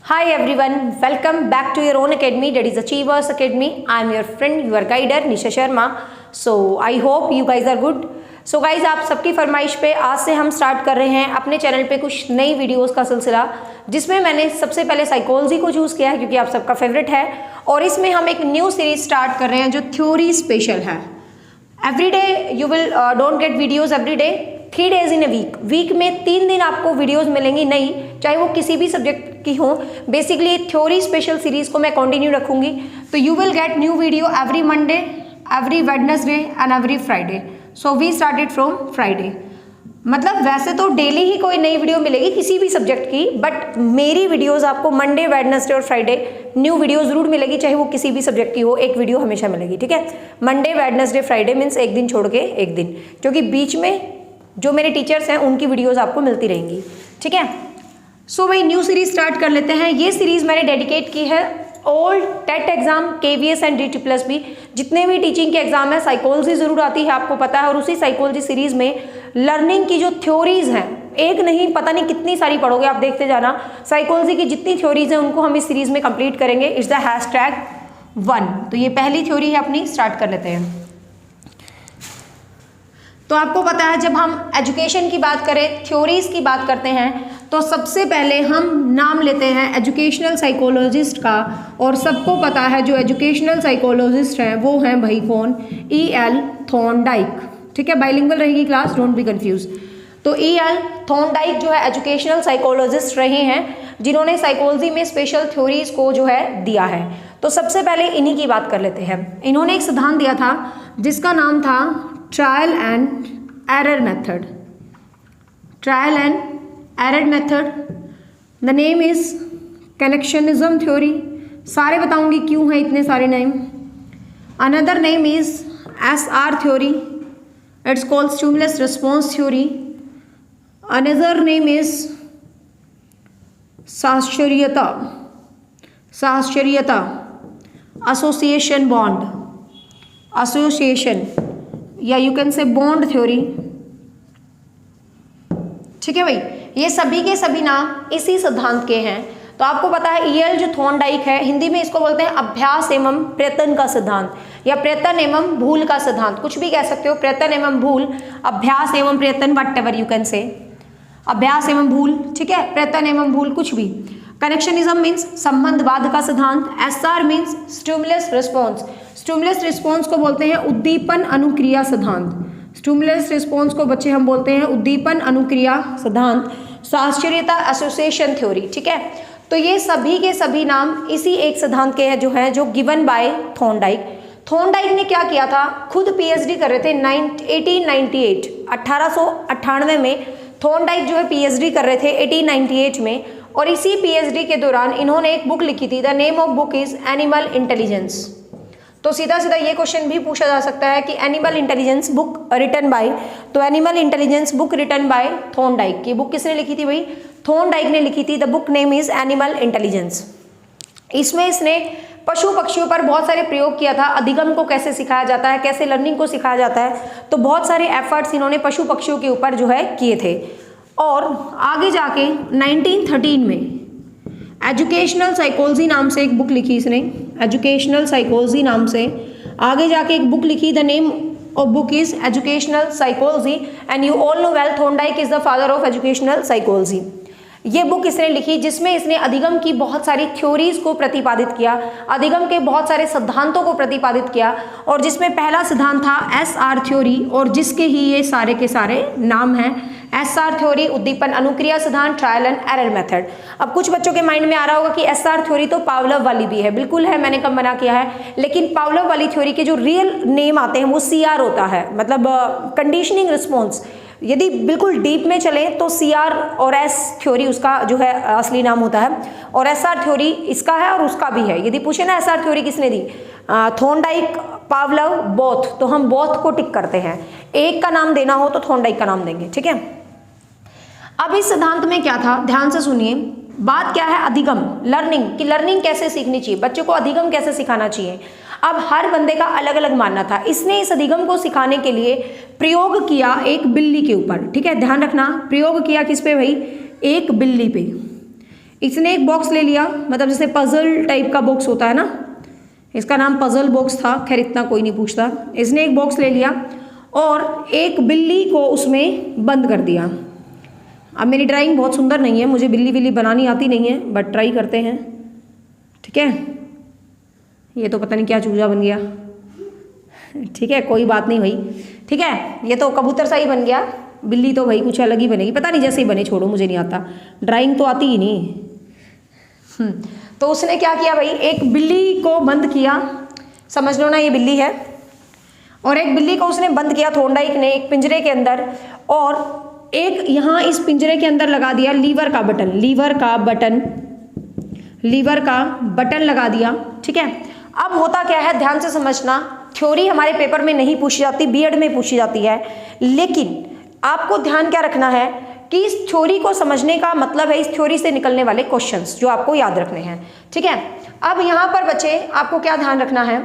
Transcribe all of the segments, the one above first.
Hi everyone, welcome back to your own academy, that is Achievers Academy. I am your friend, your guider Nisha Sharma. So I hope you guys are good. So guys, आप सबकी फरमाइश पे आज से हम start कर रहे हैं अपने चैनल पे कुछ नई वीडियोस का सिलसिला, जिसमें मैंने सबसे पहले साइकोलॉजी को चूज़ किया है क्योंकि आप सबका फेवरेट है, और इसमें हम एक न्यू सीरीज स्टार्ट कर रहे हैं जो थ्योरी स्पेशल है। Every day you will don't get videos every day, 3 days in a week में 3 दिन आपको वीडियोस मिलेंगी नई, चाहे वो किसी भी सब्जेक्ट की हो। बेसिकली थ्योरी स्पेशल सीरीज को मैं कंटिन्यू रखूंगी, तो you will get new video every Monday, every Wednesday and every Friday. So we started from Friday. मतलब वैसे तो डेली ही कोई नई वीडियो मिलेगी किसी भी सब्जेक्ट की, बट मेरी वीडियोस आपको मंडे, वेडनेसडे और फ्राइडे न्यू वीडियो जरूर मिलेगी, चाहे वो किसी भी सब्जेक्ट की हो। एक वीडियो हमेशा मिलेगी, ठीक है। मंडे, वेडनेसडे, फ्राइडे मीन्स एक दिन छोड़ के एक दिन, क्योंकि बीच में जो मेरे टीचर्स हैं उनकी वीडियोस आपको मिलती रहेंगी, ठीक है। सो भाई न्यू सीरीज स्टार्ट कर लेते हैं। ये सीरीज मैंने डेडिकेट की है all TET exam, KVS and DT+B, जितने भी टीचिंग के एग्जाम है। साइकोलॉजी जरूर आती है, आपको पता है, और उसी साइकोलॉजी सीरीज में लर्निंग की जो थ्योरीज हैं, एक नहीं पता नहीं कितनी सारी पढ़ोगे आप, देखते जाना। साइकोलॉजी की जितनी थ्योरीज हैं उनको हम इस सीरीज में कंप्लीट करेंगे। It's the #1। तो ये पहली थ्योरी है अपनी, स्टार्ट कर लेते हैं। तो आपको पता है जब हम एजुकेशन की बात करें, थ्योरीज की बात करते हैं, तो सबसे पहले हम नाम लेते हैं एजुकेशनल साइकोलॉजिस्ट का। और सबको पता है जो एजुकेशनल साइकोलॉजिस्ट हैं वो हैं भाई कौन, E.L. थॉर्नडाइक, ठीक है। बाइलिंगुअल रहेगी क्लास, डोंट बी कंफ्यूज। तो E.L. थॉर्नडाइक जो है एजुकेशनल साइकोलॉजिस्ट रहे हैं, जिन्होंने साइकोलॉजी में स्पेशल थ्योरीज को जो है दिया है। तो सबसे पहले इन्हीं की बात कर लेते हैं। इन्होंने एक सिद्धांत दिया था जिसका नाम था trial and error method. Trial and error method, the name is connectionism theory. सारे बताऊंगी क्यों है इतने सारे name. Another name is SR theory, it's called stimulus response theory. Another name is साहचर्यता, एसोसिएशन बॉन्ड, एसोसिएशन, या you can say bond theory, ठीक है भाई। ये सभी के सभी नाम इसी सिद्धांत के हैं। तो आपको पता है E.L. जो थॉर्नडाइक है, हिंदी में इसको बोलते हैं अभ्यास एवं प्रयत्न का सिद्धांत, या प्रयत्न एवं भूल का सिद्धांत, कुछ भी कह सकते हो। प्रयत्न एवं भूल, अभ्यास एवं प्रयत्न, वट एवर यू कैन से, अभ्यास एवं भूल, ठीक है, प्रयत्न एवं भूल, कुछ भी। कनेक्शनिज्म मीन्स संबंधवाद का सिद्धांत। SR means stimulus response, stimulus response को बोलते हैं उद्दीपन अनुक्रिया सिद्धांत। स्टिमुलस रिस्पॉन्स को बच्चे हम बोलते हैं उद्दीपन अनुक्रिया सिद्धांत। साहचर्यता, एसोसिएशन थ्योरी, ठीक है। तो ये सभी के सभी नाम इसी एक सिद्धांत के हैं, जो गिवन बाय थॉर्नडाइक। थॉर्नडाइक ने क्या किया था, खुद PhD कर रहे थे 1898 में। थॉर्नडाइक जो है PhD कर रहे थे 1898 में, और इसी PhD के दौरान इन्होंने एक बुक लिखी थी। The name of book is animal intelligence. तो सीधा सीधा ये क्वेश्चन भी पूछा जा सकता है कि animal intelligence book written by, तो animal intelligence book written by Thorndike. की बुक किसने लिखी थी भाई, थॉर्नडाइक ने लिखी थी। The book name is animal intelligence. इसमें इसने पशु पक्षियों पर बहुत सारे प्रयोग किया था। अधिगम को कैसे सिखाया जाता है, कैसे लर्निंग को सिखाया जाता है, तो बहुत सारे एफर्ट्स इन्होंने पशु पक्षियों के ऊपर जो है किए थे। और आगे जाके 1913 में एजुकेशनल साइकोलॉजी नाम से एक बुक लिखी इसने, एजुकेशनल साइकोलॉजी नाम से आगे जाके एक बुक लिखी। The name of book is educational psychology, and you all know well Thorndike is the father of educational psychology. ये बुक इसने लिखी जिसमें इसने अधिगम की बहुत सारी थ्योरीज को प्रतिपादित किया, अधिगम के बहुत सारे सिद्धांतों को प्रतिपादित किया, और जिसमें पहला सिद्धांत था SR थ्योरी, और जिसके ही ये सारे के सारे नाम हैं। SR थ्योरी, उद्दीपन अनुक्रिया सिद्धांत, ट्रायल एंड एरर मेथड। अब कुछ बच्चों के माइंड में आ रहा होगा कि SR थ्योरी तो पावलोव वाली भी है। बिल्कुल है, मैंने कब मना किया है, लेकिन पावलोव वाली थ्योरी के जो रियल नेम आते हैं वो CR होता है, मतलब कंडीशनिंग रिस्पॉन्स। यदि बिल्कुल डीप में चले तो CR और S थ्योरी उसका जो है असली नाम होता है, और SR थ्योरी इसका है और उसका भी है। यदि पूछे ना SR थ्योरी किसने दी, थॉर्नडाइक, पावलोव, बोथ, तो हम बोथ को टिक करते हैं। एक का नाम देना हो तो थॉर्नडाइक का नाम देंगे, ठीक है। अब इस सिद्धांत में क्या था, ध्यान से सुनिए। बात क्या है, अधिगम, लर्निंग, कि लर्निंग कैसे सीखनी चाहिए, बच्चों को अधिगम कैसे सिखाना चाहिए। अब हर बंदे का अलग अलग मानना था। इसने इस अधिगम को सिखाने के लिए प्रयोग किया एक बिल्ली के ऊपर, ठीक है, ध्यान रखना, प्रयोग किया किस पे भाई, एक बिल्ली पे। इसने एक बॉक्स ले लिया, मतलब जैसे पजल टाइप का बॉक्स होता है ना, इसका नाम पजल बॉक्स था, खैर इतना कोई नहीं पूछता। इसने एक बॉक्स ले लिया और एक बिल्ली को उसमें बंद कर दिया। अब मेरी ड्राइंग बहुत सुंदर नहीं है, मुझे बिल्ली बिल्ली बनानी आती नहीं है, बट ट्राई करते हैं, ठीक है। ये तो पता नहीं क्या चूजा बन गया, ठीक है, कोई बात नहीं भाई, ठीक है। ये तो कबूतर सा ही बन गया, बिल्ली तो भाई कुछ अलग ही बनेगी, पता नहीं जैसे ही बने, छोड़ो, मुझे नहीं आता, ड्राइंग तो आती ही नहीं। तो उसने क्या किया भाई, एक बिल्ली को बंद किया, समझ लो ना ये बिल्ली है, और एक बिल्ली को उसने बंद किया थॉर्नडाइक ने एक पिंजरे के अंदर, और एक यहाँ इस पिंजरे के अंदर लगा दिया लीवर का बटन, लीवर का बटन लगा दिया, ठीक है। अब होता क्या है, ध्यान से समझना, थ्योरी हमारे पेपर में नहीं पूछी जाती, बीएड में पूछी जाती है, लेकिन आपको ध्यान क्या रखना है कि इस थ्योरी को समझने का मतलब है इस थ्योरी से निकलने वाले क्वेश्चंस जो आपको याद रखने हैं, ठीक है। अब यहाँ पर बच्चे आपको क्या ध्यान रखना है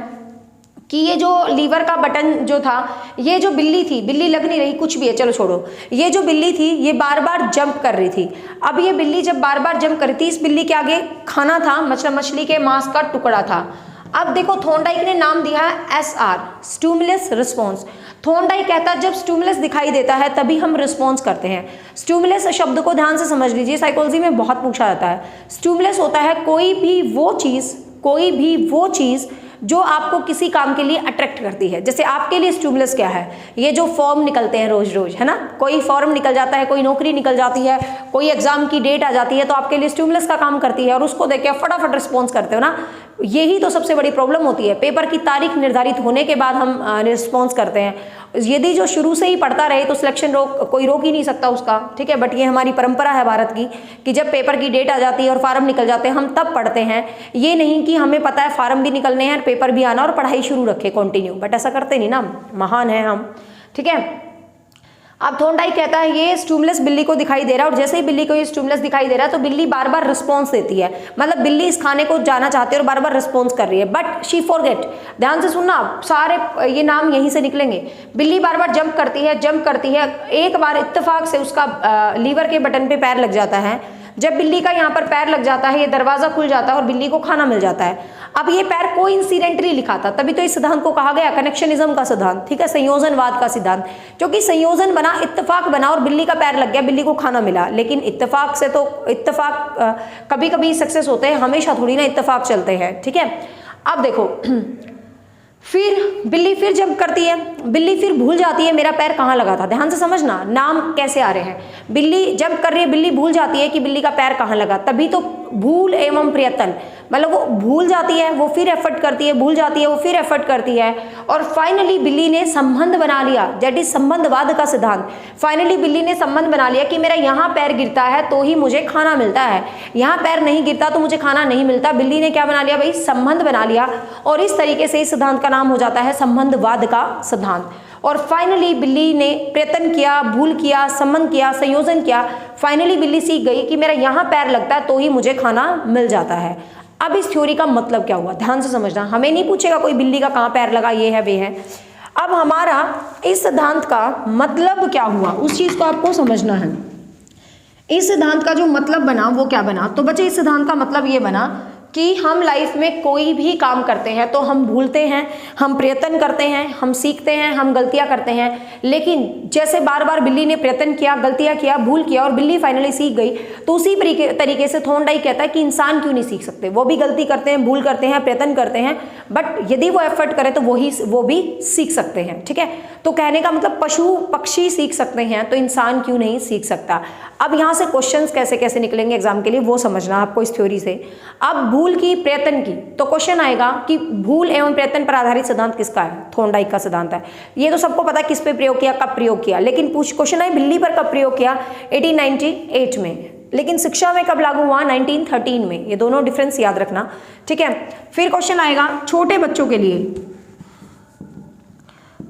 कि ये जो लीवर का बटन जो था, ये जो बिल्ली थी, बिल्ली लग नहीं रही, कुछ भी है, चलो छोड़ो, ये जो बिल्ली थी ये बार बार जंप कर रही थी। अब ये बिल्ली जब बार बार जंप कर रही थी, इस बिल्ली के आगे खाना था, मतलब मछली के मांस का टुकड़ा था। अब देखो थॉर्नडाइक ने नाम दिया है SR, स्टिमुलस रिस्पॉन्स। थॉर्नडाइक कहता है जब स्टिमुलस दिखाई देता है तभी हम रिस्पॉन्स करते हैं। स्टिमुलस शब्द को ध्यान से समझ लीजिए, साइकोलॉजी में बहुत पूछा जाता है। स्टिमुलस होता है कोई भी वो चीज़ जो आपको किसी काम के लिए अट्रैक्ट करती है। जैसे आपके लिए स्टिमुलस क्या है, ये जो फॉर्म निकलते हैं रोज रोज, है ना, कोई फॉर्म निकल जाता है, कोई नौकरी निकल जाती है, कोई एग्जाम की डेट आ जाती है, तो आपके लिए स्टिमुलस का काम करती है, और उसको देख के आप फटाफट रिस्पॉन्स करते हो ना। यही तो सबसे बड़ी प्रॉब्लम होती है, पेपर की तारीख निर्धारित होने के बाद हम रिस्पॉन्स करते हैं। यदि जो शुरू से ही पढ़ता रहे तो सिलेक्शन कोई रोक ही नहीं सकता उसका, ठीक है। बट ये हमारी परंपरा है भारत की कि जब पेपर की डेट आ जाती है और फार्म निकल जाते हैं हम तब पढ़ते हैं। ये नहीं कि हमें पता है फार्म भी निकलने हैं, पेपर भी आना और पढ़ाई शुरू रखे कंटिन्यू, बट ऐसा करते नहीं ना, महान है हम, ठीक है। अब थॉर्नडाइक कहता है ये स्टिमुलस बिल्ली को दिखाई दे रहा है, और जैसे ही बिल्ली को ये स्टिमुलस दिखाई दे रहा है तो बिल्ली बार बार रिस्पॉन्स देती है, मतलब बिल्ली इस खाने को जाना चाहती है और बार बार रिस्पॉन्स कर रही है। बट शी फॉरगेट, ध्यान से सुनना, सारे ये नाम यहीं से निकलेंगे। बिल्ली बार बार जंप करती है, एक बार इत्तेफाक से उसका लीवर के बटन पे पैर लग जाता है। जब बिल्ली का यहाँ पर पैर लग जाता है, ये दरवाजा खुल जाता है और बिल्ली को खाना मिल जाता है। अब ये पैर कोइंसिडेंटली लिखा था, तभी तो इस सिद्धांत को कहा गया कनेक्शनिज्म का सिद्धांत, ठीक है, संयोजनवाद का सिद्धांत, क्योंकि संयोजन बना, इत्तेफाक बना और बिल्ली का पैर लग गया, बिल्ली को खाना मिला। लेकिन इत्तेफाक से तो इत्तेफाक कभी कभी सक्सेस होते हैं, हमेशा थोड़ी ना इत्तेफाक चलते हैं, ठीक है। अब देखो फिर बिल्ली फिर जंप करती है, बिल्ली फिर भूल जाती है मेरा पैर कहाँ लगा था। ध्यान से समझना नाम कैसे आ रहे हैं। बिल्ली जंप कर रही है, बिल्ली भूल जाती है कि बिल्ली का पैर कहाँ लगा, तभी तो भूल एवं प्रयत्न, मतलब वो भूल जाती है, वो फिर एफर्ट करती है, भूल जाती है, वो फिर एफर्ट करती है, और फाइनली बिल्ली ने संबंध बना लिया, दैट इज संबंधवाद का सिद्धांत। फाइनली बिल्ली ने संबंध बना लिया कि मेरा यहाँ पैर गिरता है तो ही मुझे खाना मिलता है, यहाँ पैर नहीं गिरता तो मुझे खाना नहीं मिलता। बिल्ली ने क्या बना लिया भाई, संबंध बना लिया, और इस तरीके से इस सिद्धांत का नाम हो जाता है संबंधवाद का सिद्धांत। और फाइनली बिल्ली ने प्रयत्न किया, भूल किया, संबंध किया, संयोजन किया, फाइनली बिल्ली सीख गई कि मेरा यहाँ पैर लगता है तो ही मुझे खाना मिल जाता है। अब इस थ्योरी का मतलब क्या हुआ, ध्यान से समझना, हमें नहीं पूछेगा कोई बिल्ली का कहाँ पैर लगा, ये है वे है। अब हमारा इस सिद्धांत का मतलब क्या हुआ, उस चीज को आपको समझना है। इस सिद्धांत का जो मतलब बना वो क्या बना, तो बच्चे इस सिद्धांत का मतलब ये बना कि हम लाइफ में कोई भी काम करते हैं तो हम भूलते हैं, हम प्रयत्न करते हैं, हम सीखते हैं, हम गलतियां करते हैं। लेकिन जैसे बार बार बिल्ली ने प्रयत्न किया, गलतियां किया, भूल किया और बिल्ली फाइनली सीख गई, तो उसी तरीके से थॉर्नडाइक कहता है कि इंसान क्यों नहीं सीख सकते। वो भी गलती करते हैं, भूल करते हैं, प्रयत्न करते हैं, बट यदि वो एफर्ट करे तो वो भी सीख सकते हैं, ठीक है। तो कहने का मतलब पशु पक्षी सीख सकते हैं तो इंसान क्यों नहीं सीख सकता। अब यहाँ से क्वेश्चंस कैसे कैसे निकलेंगे एग्जाम के लिए वो समझना आपको इस थ्योरी से। अब भूल की, प्रयत्न की, तो क्वेश्चन आएगा कि भूल एवं प्रयत्न पर आधारित सिद्धांत किसका है, थॉर्नडाइक का सिद्धांत है। ये तो सबको पता है किस पे प्रयोग किया, कब प्रयोग किया, लेकिन क्वेश्चन है बिल्ली पर कब प्रयोग किया, 1898 में, लेकिन शिक्षा में कब लागू हुआ, 1913 में। ये दोनों डिफरेंस याद रखना, ठीक है। फिर क्वेश्चन आएगा छोटे बच्चों के लिए,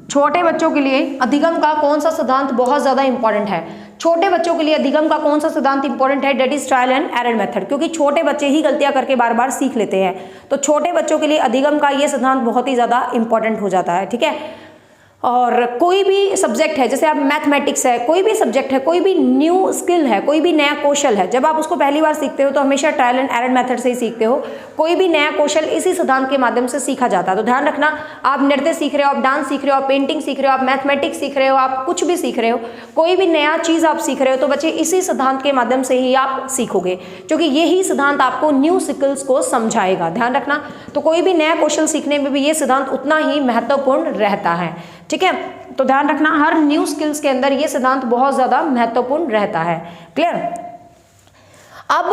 छोटे बच्चों के लिए अधिगम का कौन सा सिद्धांत बहुत ज्यादा इंपॉर्टेंट है। छोटे बच्चों के लिए अधिगम का कौन सा सिद्धांत इंपॉर्टेंट है, that is trial and error method, क्योंकि छोटे बच्चे ही गलतियां करके बार बार सीख लेते हैं। तो छोटे बच्चों के लिए अधिगम का ये सिद्धांत बहुत ही ज्यादा इंपॉर्टेंट हो जाता है, ठीक है। और कोई भी सब्जेक्ट है, जैसे आप मैथमेटिक्स है, कोई भी सब्जेक्ट है, कोई भी न्यू स्किल है, कोई भी नया कौशल है, जब आप उसको पहली बार सीखते हो तो हमेशा ट्रायल एंड एरर मेथड से ही सीखते हो। कोई भी नया कौशल इसी सिद्धांत के माध्यम से सीखा जाता है। तो ध्यान रखना, आप नृत्य सीख रहे हो, आप डांस सीख रहे हो, आप पेंटिंग सीख रहे हो, आप मैथमेटिक्स सीख रहे हो, आप कुछ भी सीख रहे हो, कोई भी नया चीज़ आप सीख रहे हो तो बच्चे इसी सिद्धांत के माध्यम से ही आप सीखोगे, क्योंकि यही सिद्धांत आपको न्यू स्किल्स को समझाएगा। ध्यान रखना, तो कोई भी नया कौशल सीखने में भी ये सिद्धांत उतना ही महत्वपूर्ण रहता है। ठीक है, तो ध्यान रखना, हर न्यू स्किल्स के अंदर ये सिद्धांत बहुत ज्यादा महत्वपूर्ण रहता है। क्लियर। अब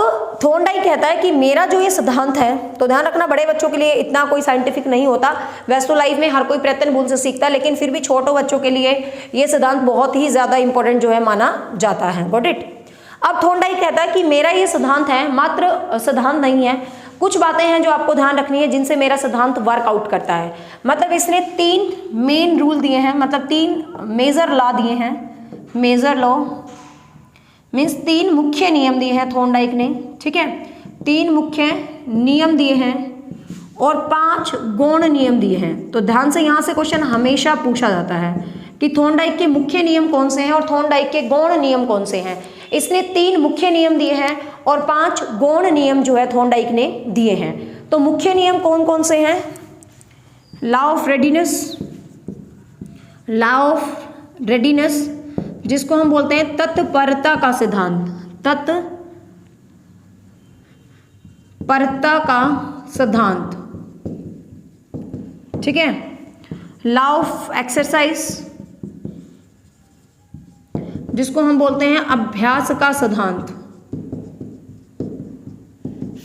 थॉर्नडाइक कहता है कि मेरा जो ये सिद्धांत है, तो ध्यान रखना बड़े बच्चों के लिए इतना कोई साइंटिफिक नहीं होता, वैसे तो लाइफ में हर कोई प्रयत्न भूल से सीखता है, लेकिन फिर भी छोटे बच्चों के लिए ये सिद्धांत बहुत ही ज्यादा इंपॉर्टेंट जो है माना जाता है। Got it. अब थॉर्नडाइक कहता है कि मेरा ये सिद्धांत है, मात्र सिद्धांत नहीं है, कुछ बातें हैं जो आपको ध्यान रखनी है जिनसे मेरा सिद्धांत वर्कआउट करता है। मतलब इसने 3 मेन रूल दिए हैं, मतलब 3 मेजर लॉ दिए हैं। मेजर लॉ मीन्स 3 मुख्य नियम दिए हैं थॉर्नडाइक ने। ठीक है, 3 मुख्य नियम दिए हैं और 5 गौण नियम दिए हैं। तो ध्यान से यहाँ से क्वेश्चन हमेशा पूछा जाता है कि थॉर्नडाइक के मुख्य नियम कौन से हैं और थॉर्नडाइक के गौण नियम कौन से हैं। इसने 3 मुख्य नियम दिए हैं और 5 गौण नियम जो है थॉर्नडाइक ने दिए हैं। तो मुख्य नियम कौन कौन से हैं? Law of readiness, law of readiness जिसको हम बोलते हैं तत्परता का सिद्धांत, तत्परता का सिद्धांत। ठीक है, लॉ ऑफ एक्सरसाइज जिसको हम बोलते हैं अभ्यास का सिद्धांत।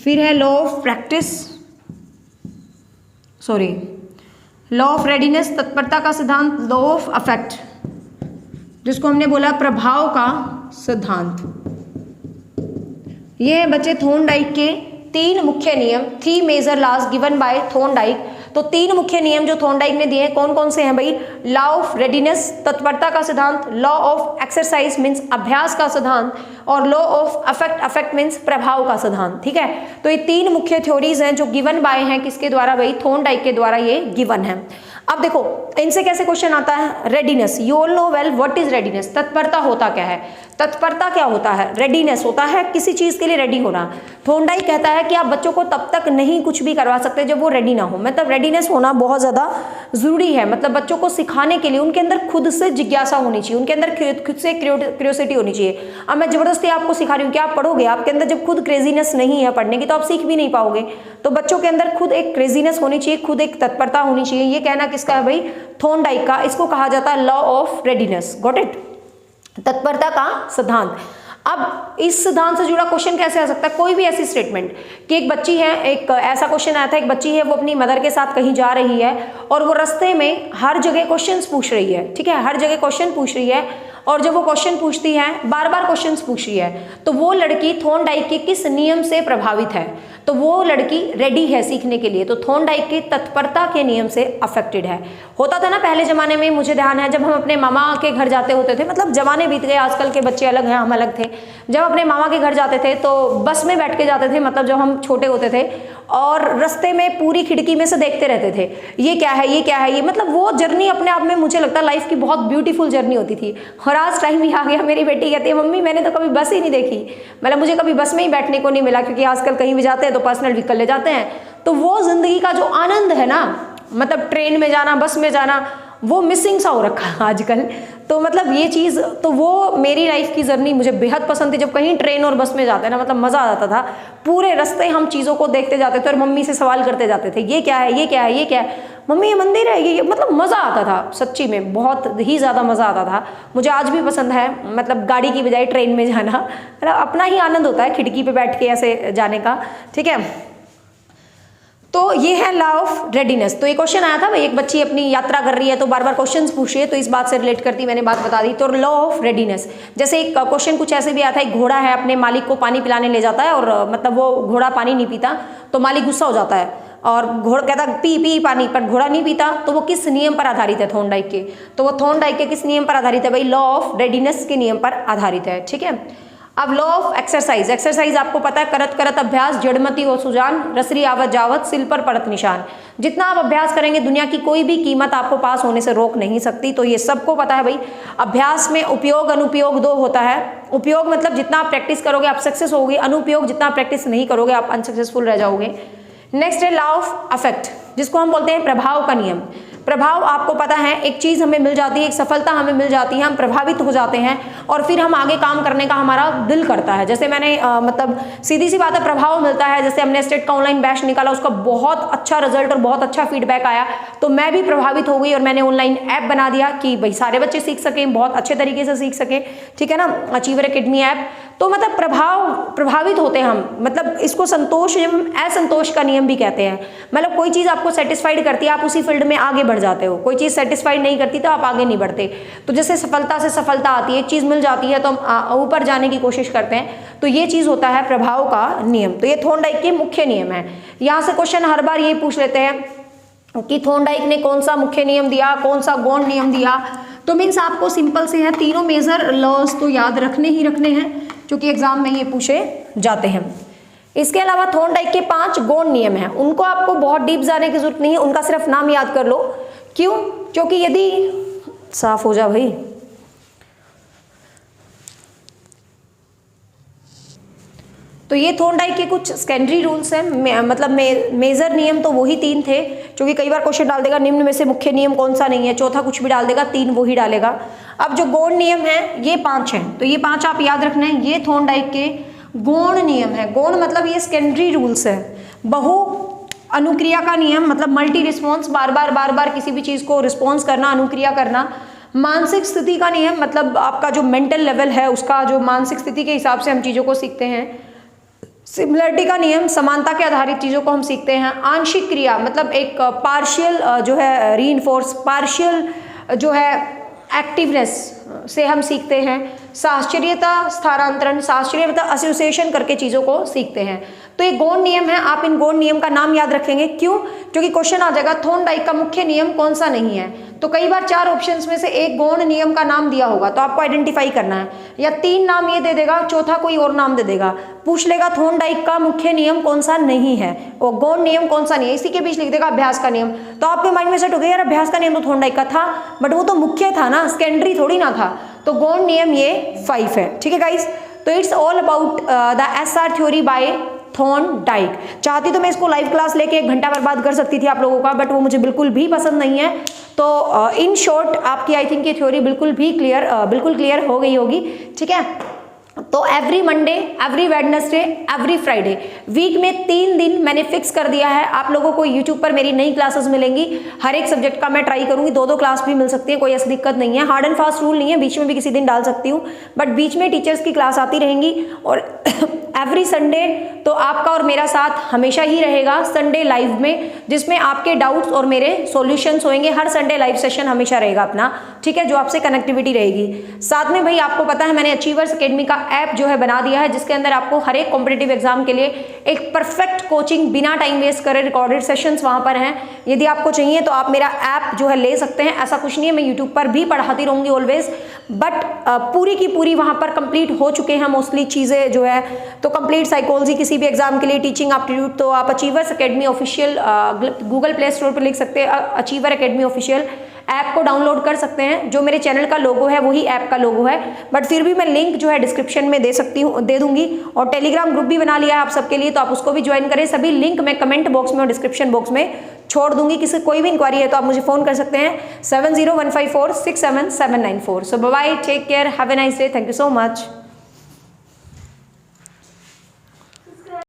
फिर है law of practice, sorry, law of readiness तत्परता का सिद्धांत, लॉ ऑफ अफेक्ट जिसको हमने बोला प्रभाव का सिद्धांत। ये है बच्चे थॉर्नडाइक के 3 मुख्य नियम, 3 major laws given by Thorndike. तो 3 मुख्य नियम जो थॉर्नडाइक ने दिए हैं कौन कौन से हैं भाई? लॉ ऑफ रेडीनेस तत्परता का सिद्धांत, लॉ ऑफ एक्सरसाइज मीन्स अभ्यास का सिद्धांत, और law of affect, affect means प्रभाव का सिद्धांत। ठीक है, तो ये 3 मुख्य थ्योरीज हैं जो गिवन बाय हैं, किसके द्वारा भाई? थॉर्नडाइक के द्वारा ये गिवन है। अब देखो इनसे कैसे क्वेश्चन आता है। Readiness, you all know well what is readiness. तत्परता होता क्या है? तत्परता क्या होता है? रेडीनेस होता है किसी चीज के लिए रेडी होना। थॉर्नडाइक कहता है कि आप बच्चों को तब तक नहीं कुछ भी करवा सकते जब वो रेडी ना हो। मतलब रेडीनेस होना बहुत ज्यादा जरूरी है। मतलब बच्चों को सिखाने के लिए उनके अंदर खुद से जिज्ञासा होनी चाहिए, उनके अंदर खुद से क्यूरियोसिटी होनी चाहिए। अब मैं जबरदस्ती आपको सिखा रही हूँ कि आप पढ़ोगे, आपके अंदर जब खुद क्रेजीनेस नहीं है पढ़ने की तो आप सीख भी नहीं पाओगे। तो बच्चों के अंदर खुद एक क्रेजीनेस होनी चाहिए, खुद एक तत्परता होनी चाहिए। ये कहना किसका है भाई? थॉर्नडाइक का। इसको कहा जाता है law of readiness. Got it, तत्परता का सिद्धांत। अब इस सिद्धांत से जुड़ा क्वेश्चन कैसे आ सकता है? कोई भी ऐसी स्टेटमेंट कि एक बच्ची है, एक ऐसा क्वेश्चन आया था, एक बच्ची है वो अपनी मदर के साथ कहीं जा रही है और वो रास्ते में हर जगह क्वेश्चंस पूछ रही है। ठीक है, हर जगह क्वेश्चन पूछ रही है और जब वो क्वेश्चन पूछती है, बार बार क्वेश्चंस पूछ रही है, तो वो लड़की थॉर्नडाइक के किस नियम से प्रभावित है? तो वो लड़की रेडी है सीखने के लिए, तो थॉर्नडाइक के तत्परता के नियम से अफेक्टेड है। होता था ना पहले जमाने में, मुझे ध्यान है जब हम अपने मामा के घर जाते होते थे, मतलब जमाने बीत गए, आजकल के बच्चे अलग हैं, हम अलग थे। जब अपने मामा के घर जाते थे तो बस में बैठ के जाते थे, मतलब जब हम छोटे होते थे, और रास्ते में पूरी खिड़की में से देखते रहते थे, ये क्या है, ये क्या है, ये मतलब वो जर्नी अपने आप में मुझे लगता है लाइफ की बहुत ब्यूटीफुल जर्नी होती थी। और आज टाइम ही आ गया, मेरी बेटी कहती है मम्मी मैंने तो कभी बस ही नहीं देखी, मतलब मुझे कभी बस में ही बैठने को नहीं मिला, क्योंकि आजकल कहीं भी जाते हैं तो पर्सनल व्हीकल ले जाते हैं। तो वो जिंदगी का जो आनंद है ना, मतलब ट्रेन में जाना, बस में जाना, वो मिसिंग सा हो रखा है आजकल। तो मतलब ये चीज़, तो वो मेरी लाइफ की जर्नी मुझे बेहद पसंद थी। जब कहीं ट्रेन और बस में जाते हैं ना, मतलब मज़ा आ जाता था। पूरे रास्ते हम चीज़ों को देखते जाते थे और मम्मी से सवाल करते जाते थे, ये क्या है, ये क्या है, ये क्या है, मम्मी ये मंदिर है, ये मतलब मज़ा आता था सच्ची में, बहुत ही ज़्यादा मज़ा आता था। मुझे आज भी पसंद है, मतलब गाड़ी की बजाय ट्रेन में जाना, मतलब अपना ही आनंद होता है खिड़की पे बैठ के ऐसे जाने का। ठीक है, तो ये है लॉ ऑफ रेडीनेस। तो ये क्वेश्चन आया था भाई, एक बच्ची अपनी यात्रा कर रही है तो बार बार क्वेश्चंस पूछ रही है, तो इस बात से रिलेट करती मैंने बात बता दी। तो लॉ ऑफ रेडीनेस, जैसे एक क्वेश्चन कुछ ऐसे भी आता है, एक घोड़ा है अपने मालिक को पानी पिलाने ले जाता है और मतलब वो घोड़ा पानी नहीं पीता, तो मालिक गुस्सा हो जाता है और घोड़ा कहता पी पी पानी, पर घोड़ा नहीं पीता। तो वो किस नियम पर आधारित है? थॉर्नडाइक के। तो वो थॉर्नडाइक के किस नियम पर आधारित है भाई? लॉ ऑफ रेडीनेस के नियम पर आधारित है। ठीक है, अब लॉ ऑफ एक्सरसाइज, एक्सरसाइज आपको पता है, करत करत अभ्यास जड़मति हो सुजान, रसरी आवत जावत सिल पर पड़त निशान। जितना आप अभ्यास करेंगे दुनिया की कोई भी कीमत आपको पास होने से रोक नहीं सकती। तो ये सबको पता है भाई। अभ्यास में उपयोग अनुपयोग दो होता है। उपयोग मतलब जितना आप प्रैक्टिस करोगे आप सक्सेस होगे, अनुपयोग जितना आप प्रैक्टिस नहीं करोगे आप अनसक्सेसफुल रह जाओगे। नेक्स्ट है लॉ ऑफ अफेक्ट, जिसको हम बोलते हैं प्रभाव का नियम। प्रभाव आपको पता है, एक चीज हमें मिल जाती है, एक सफलता हमें मिल जाती है, हम प्रभावित हो जाते हैं और फिर हम आगे काम करने का हमारा दिल करता है। जैसे मैंने मतलब सीधी सी बात है, प्रभाव मिलता है। जैसे हमने स्टेट का ऑनलाइन बैच निकाला, उसका बहुत अच्छा रिजल्ट और बहुत अच्छा फीडबैक आया, तो मैं भी प्रभावित हो गई और मैंने ऑनलाइन ऐप बना दिया कि भाई सारे बच्चे सीख सकें, बहुत अच्छे तरीके से सीख सकें, ठीक है ना, अचीवर एकेडमी ऐप। तो मतलब प्रभावित होते हैं हम, मतलब इसको संतोष एवं असंतोष का नियम भी कहते हैं। मतलब कोई चीज़ आपको सेटिस्फाइड करती है, आप उसी फील्ड में आगे बढ़ जाते हो, कोई चीज़ सेटिस्फाइड नहीं करती तो आप आगे नहीं बढ़ते। तो जैसे सफलता से सफलता आती है, एक चीज़ मिल जाती है तो हम ऊपर जाने की कोशिश करते हैं, तो ये चीज़ होता है प्रभाव का नियम। तो ये थॉर्नडाइक के मुख्य नियम है। यहाँ से क्वेश्चन हर बार यही पूछ लेते हैं कि थॉर्नडाइक ने कौन सा मुख्य नियम दिया, कौन सा गौण नियम दिया। तो मीन्स आपको सिंपल से है, तीनों मेजर लॉज तो याद रखने ही रखने हैं क्योंकि एग्जाम में ये पूछे जाते हैं। इसके अलावा थॉर्नडाइक के 5 गौण नियम हैं, उनको आपको बहुत डीप जाने की जरूरत नहीं है, उनका सिर्फ नाम याद कर लो। क्यों? क्योंकि यदि साफ हो जा भाई, तो ये थॉर्नडाइक के कुछ सेकेंडरी रूल्स हैं, मतलब मेजर नियम तो वही 3 थे, क्योंकि कई बार क्वेश्चन डाल देगा निम्न में से मुख्य नियम कौन सा नहीं है, चौथा कुछ भी डाल देगा, 3 वो ही डालेगा। अब जो गौण नियम है ये 5 हैं, तो ये 5 आप याद रखना है, ये थॉर्नडाइक के गौण नियम है। गौण मतलब ये सेकेंडरी रूल्स है। बहु अनुक्रिया का नियम मतलब मल्टी रिस्पॉन्स, बार बार किसी भी चीज को रिस्पॉन्स करना, अनुक्रिया करना। मानसिक स्थिति का नियम मतलब आपका जो मेंटल लेवल है उसका, जो मानसिक स्थिति के हिसाब से हम चीजों को सीखते हैं। सिमिलरिटी का नियम, समानता के आधारित चीजों को हम सीखते हैं। आंशिक क्रिया मतलब एक पार्शियल जो है रीइंफोर्स, पार्शियल जो है एक्टिवनेस से हम सीखते हैं। शास्त्रीयता स्थानांतरण, शास्त्रीय मतलब एसोसिएशन करके चीज़ों को सीखते हैं। तो ये गौण नियम है, आप इन गौण नियम का नाम याद रखेंगे। क्यों? क्योंकि क्वेश्चन आ जाएगा थॉर्नडाइक का मुख्य नियम कौन सा नहीं है, तो कई बार 4 ऑप्शंस में से एक गौण नियम का नाम दिया होगा, तो आपको आइडेंटिफाई करना है, या 3 नाम ये दे देगा, चौथा कोई और नाम दे देगा, पूछ लेगा थॉर्नडाइक का मुख्य नियम कौन सा नहीं है और गौण नियम कौन सा नहीं है, इसी के बीच लिख देगा अभ्यास का नियम। तो आपके माइंड में सेट हो गया यार अभ्यास का नियम तो थॉर्नडाइक का था, बट वो तो मुख्य था ना, सेकेंडरी थोड़ी ना था। तो गौण नियम ये 5 है, ठीक है गाइस। तो it's all about the SR theory by Thorndike. चाहती तो मैं इसको लाइव क्लास लेके 1 घंटा बर्बाद कर सकती थी आप लोगों का, बट वो मुझे बिल्कुल भी पसंद नहीं है। तो इन शॉर्ट आपकी आई थिंक ये थ्योरी बिल्कुल क्लियर हो गई होगी, ठीक है। तो every Monday, every Wednesday, every Friday, week में 3 दिन मैंने फिक्स कर दिया है। आप लोगों को यूट्यूब पर मेरी नई क्लासेस मिलेंगी, हर एक सब्जेक्ट का मैं ट्राई करूंगी, 2-2 क्लास भी मिल सकती है, कोई ऐसी दिक्कत नहीं है। हार्ड एंड फास्ट रूल नहीं है, बीच में भी किसी दिन डाल सकती हूँ, बट बीच में टीचर्स की क्लास आती रहेंगी। और एवरी संडे तो आपका और मेरा साथ हमेशा ही रहेगा, संडे लाइव में, जिसमें आपके डाउट्स और मेरे सॉल्यूशंस होंगे। हर संडे लाइव सेशन हमेशा रहेगा अपना, ठीक है, जो आपसे कनेक्टिविटी रहेगी। साथ में भाई आपको पता है मैंने अचीवर्स एकेडमी का ऐप जो है बना दिया है, जिसके अंदर आपको हर एक कॉम्पिटिटिव एग्जाम के लिए एक परफेक्ट कोचिंग बिना टाइम वेस्ट करे, रिकॉर्डेड सेशंस वहां पर हैं। यदि आपको चाहिए तो आप मेरा ऐप जो है ले सकते हैं, ऐसा कुछ नहीं है, मैं यूट्यूब पर भी पढ़ाती रहूंगी ऑलवेज, बट पूरी की पूरी वहां पर कंप्लीट हो चुके हैं मोस्टली चीजें जो है। तो कंप्लीट साइकोलॉजी किसी भी एग्जाम के लिए, टीचिंग एप्टीट्यूड, तो आप achievers academy official Google play store पर लिख सकते हैं, अचीवर एकेडमी ऑफिशियल ऐप को डाउनलोड कर सकते हैं। जो मेरे चैनल का लोगो है वही ऐप का लोगो है, बट फिर भी मैं लिंक जो है डिस्क्रिप्शन में दे दूंगी। और टेलीग्राम ग्रुप भी बना लिया है आप सबके लिए, तो आप उसको भी ज्वाइन करें। सभी लिंक मैं कमेंट बॉक्स में और डिस्क्रिप्शन बॉक्स में छोड़ दूंगी। किसी कोई भी इंक्वायरी है तो आप मुझे फोन कर सकते हैं 7015467794। So bye, take care, have a nice day, thank you so much.